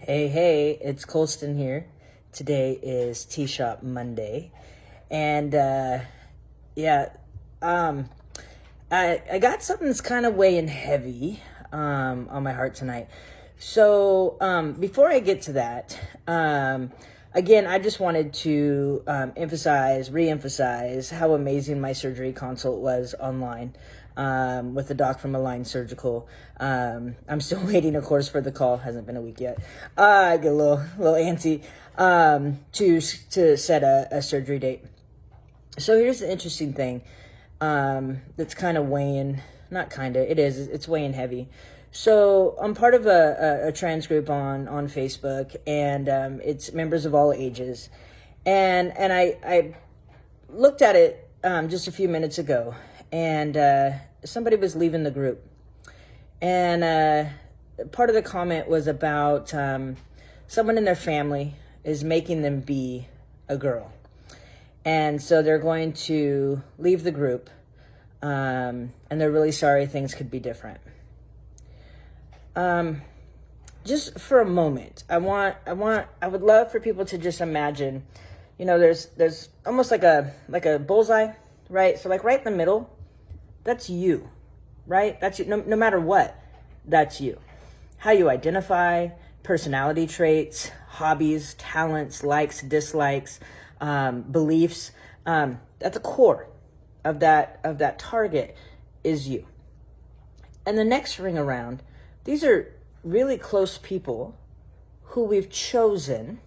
Hey, it's Colston here. Today is Tea Shop Monday. And yeah, um, I got something that's kind of weighing heavy on my heart tonight. So before I get to that, again, I just wanted to re-emphasize how amazing my surgery consult was online with the doc from Align Surgical. I'm still waiting, of course, for the call. Hasn't been a week yet. I get a little antsy to set a surgery date. So here's the interesting thing that's kind of weighing, not kind of, it's weighing heavy. So I'm part of a trans group on Facebook, and it's members of all ages. And I looked at it just a few minutes ago, and somebody was leaving the group. And part of the comment was about someone in their family is making them be a girl. And so they're going to leave the group, and they're really sorry things could be different. Just for a moment, I would love for people to just imagine, there's almost like a bullseye, right? So like right in the middle, that's you, right? That's you. No matter what, that's you. How you identify, personality traits, hobbies, talents, likes, dislikes, beliefs, at the core of that target is you. And the next ring around, these are really close people who we've chosen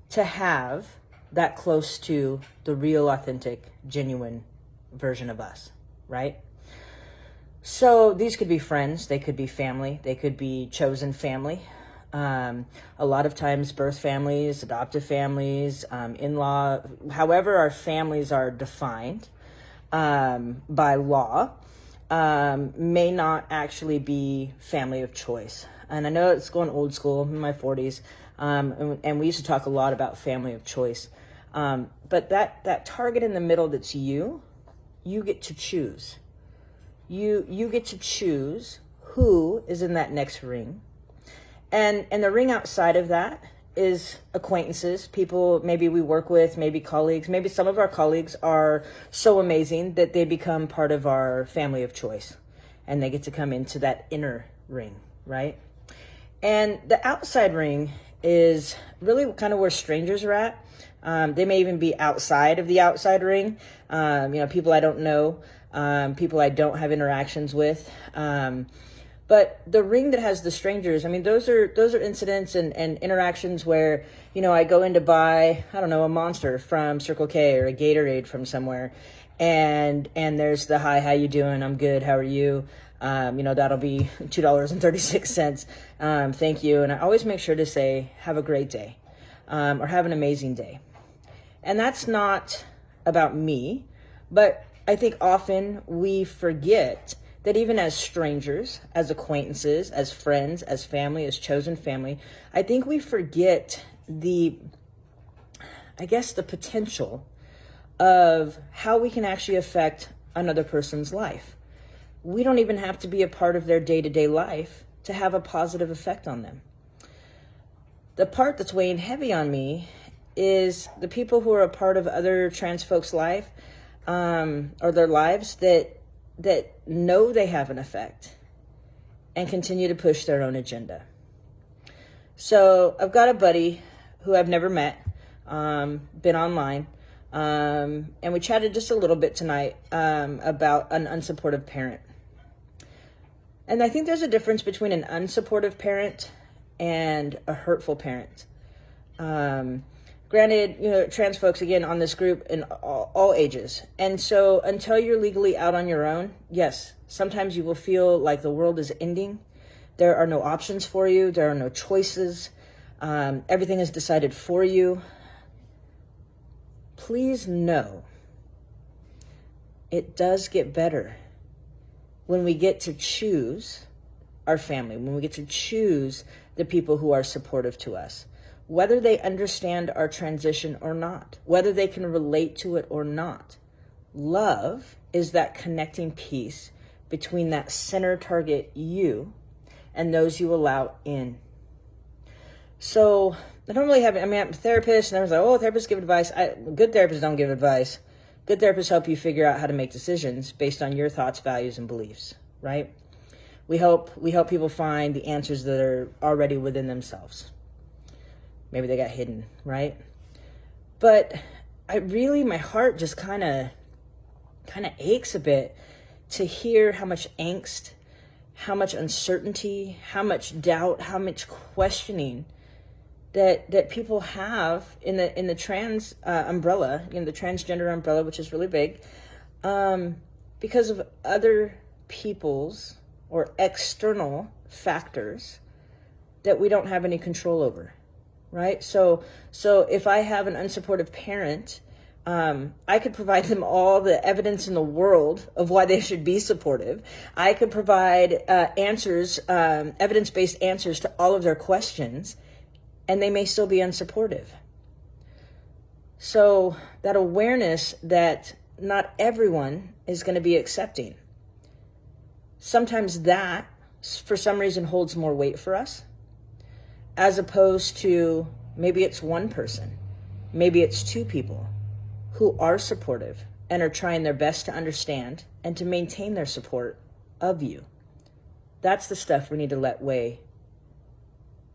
to have that close to the real, authentic, genuine version of us, right? So these could be friends, they could be family, they could be chosen family. A lot of times birth families, adoptive families, in-law, however our families are defined by law, may not actually be family of choice. And I know it's going old school, I'm in my 40s, and we used to talk a lot about family of choice. But that target in the middle that's you get to choose. You get to choose who is in that next ring. And the ring outside of that is acquaintances, people maybe we work with, maybe colleagues. Maybe some of our colleagues are so amazing that they become part of our family of choice, and they get to come into that inner ring, right? And the outside ring is really kind of where strangers are at. They may even be outside of the outside ring, people I don't know, people I don't have interactions with. But the ring that has the strangers, those are incidents and interactions where, I go in to buy, a Monster from Circle K or a Gatorade from somewhere. And there's the, hi, how you doing? I'm good. How are you? That'll be $2.36. Thank you. And I always make sure to say, have a great day, or have an amazing day. And that's not about me, but I think often we forget that even as strangers, as acquaintances, as friends, as family, as chosen family, I think we forget the potential of how we can actually affect another person's life. We don't even have to be a part of their day-to-day life to have a positive effect on them. The part that's weighing heavy on me is the people who are a part of other trans folks' life, or their lives that know they have an effect and continue to push their own agenda. So I've got a buddy who I've never met, been online, and we chatted just a little bit tonight about an unsupportive parent. And I think there's a difference between an unsupportive parent and a hurtful parent. Granted, trans folks, again, on this group in all ages. And so until you're legally out on your own, yes, sometimes you will feel like the world is ending. There are no options for you. There are no choices. Everything is decided for you. Please know it does get better when we get to choose our family, when we get to choose the people who are supportive to us. Whether they understand our transition or not, whether they can relate to it or not. Love is that connecting piece between that center target you and those you allow in. So I don't really have, I mean, I'm a therapist, and I was like, oh, therapists give advice. Good therapists don't give advice. Good therapists help you figure out how to make decisions based on your thoughts, values, and beliefs, right? We help people find the answers that are already within themselves. Maybe they got hidden, right? But my heart just kind of aches a bit to hear how much angst, how much uncertainty, how much doubt, how much questioning that people have in the trans umbrella, the transgender umbrella, which is really big, because of other people's or external factors that we don't have any control over, right? So if I have an unsupportive parent, I could provide them all the evidence in the world of why they should be supportive. I could provide answers, evidence-based answers to all of their questions, and they may still be unsupportive. So that awareness that not everyone is going to be accepting, sometimes that, for some reason, holds more weight for us, as opposed to maybe it's one person, maybe it's two people who are supportive and are trying their best to understand and to maintain their support of you. That's the stuff we need to let weigh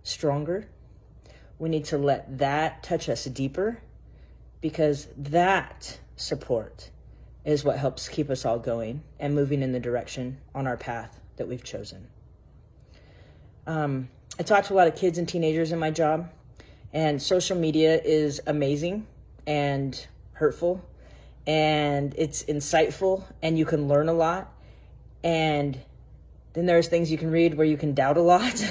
stronger. We need to let that touch us deeper, because that support is what helps keep us all going and moving in the direction on our path that we've chosen. I talk to a lot of kids and teenagers in my job, and social media is amazing and hurtful, and it's insightful, and you can learn a lot. And then there's things you can read where you can doubt a lot,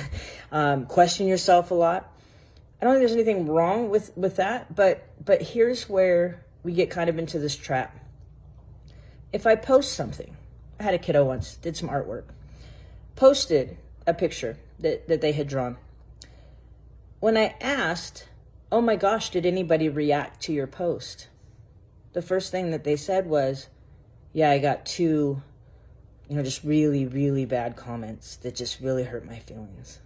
question yourself a lot. I don't think there's anything wrong with that, but here's where we get kind of into this trap. If I post something, I had a kiddo once, did some artwork, posted a picture that they had drawn. When I asked, oh my gosh, did anybody react to your post? The first thing that they said was, yeah, I got two, just really, really bad comments that just really hurt my feelings.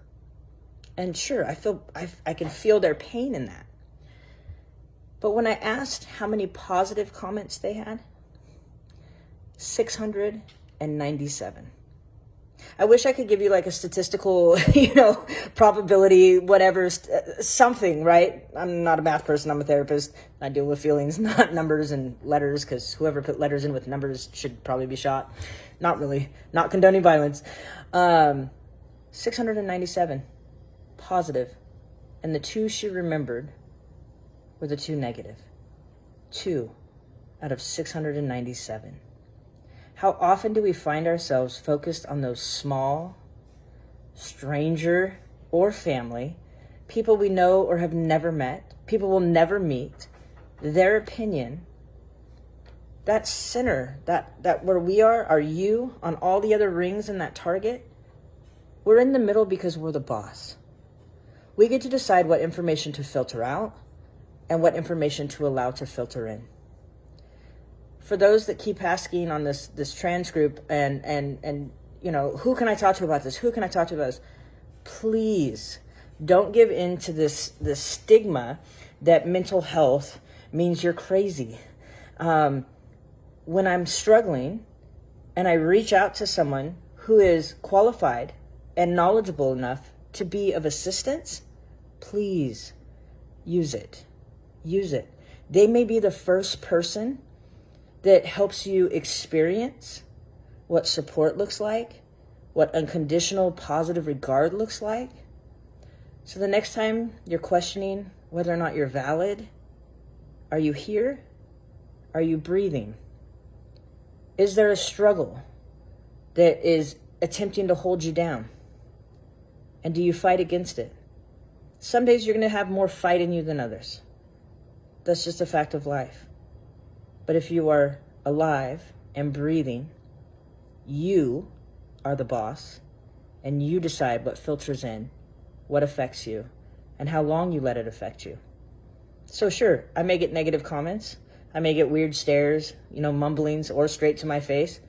And sure, I can feel their pain in that. But when I asked how many positive comments they had, 697. I wish I could give you like a statistical, probability, whatever, something, right? I'm not a math person, I'm a therapist. I deal with feelings, not numbers and letters, because whoever put letters in with numbers should probably be shot. Not really, not condoning violence. 697 positive, and the two she remembered were the two negative. 2 out of 697. How often do we find ourselves focused on those small, stranger or family, people we know or have never met, people we'll never meet, their opinion, that center, that where we are you on all the other rings in that target, we're in the middle because we're the boss. We get to decide what information to filter out and what information to allow to filter in. For those that keep asking on this trans group and who can I talk to about this? Who can I talk to about this? Please don't give in to this stigma that mental health means you're crazy. When I'm struggling and I reach out to someone who is qualified and knowledgeable enough to be of assistance, please use it. Use it. They may be the first person that helps you experience what support looks like, what unconditional positive regard looks like. So the next time you're questioning whether or not you're valid, are you here? Are you breathing? Is there a struggle that is attempting to hold you down? And do you fight against it? Some days you're going to have more fight in you than others. That's just a fact of life. But if you are alive and breathing, you are the boss, and you decide what filters in, what affects you, and how long you let it affect you. So sure, I may get negative comments. I may get weird stares, mumblings, or straight to my face.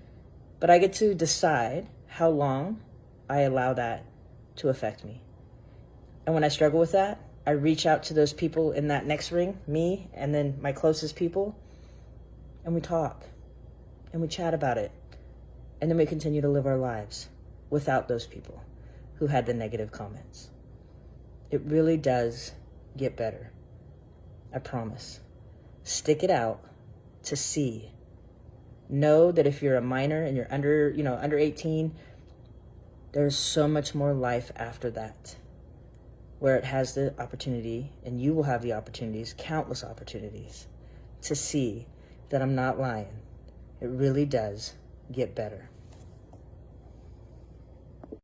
But I get to decide how long I allow that to affect me. And when I struggle with that, I reach out to those people in that next ring, me, and then my closest people, and we talk and we chat about it. And then we continue to live our lives without those people who had the negative comments. It really does get better. I promise. Stick it out to see. Know that if you're a minor and you're under 18, there's so much more life after that, where it has the opportunity, and you will have the opportunities, countless opportunities, to see that I'm not lying. It really does get better.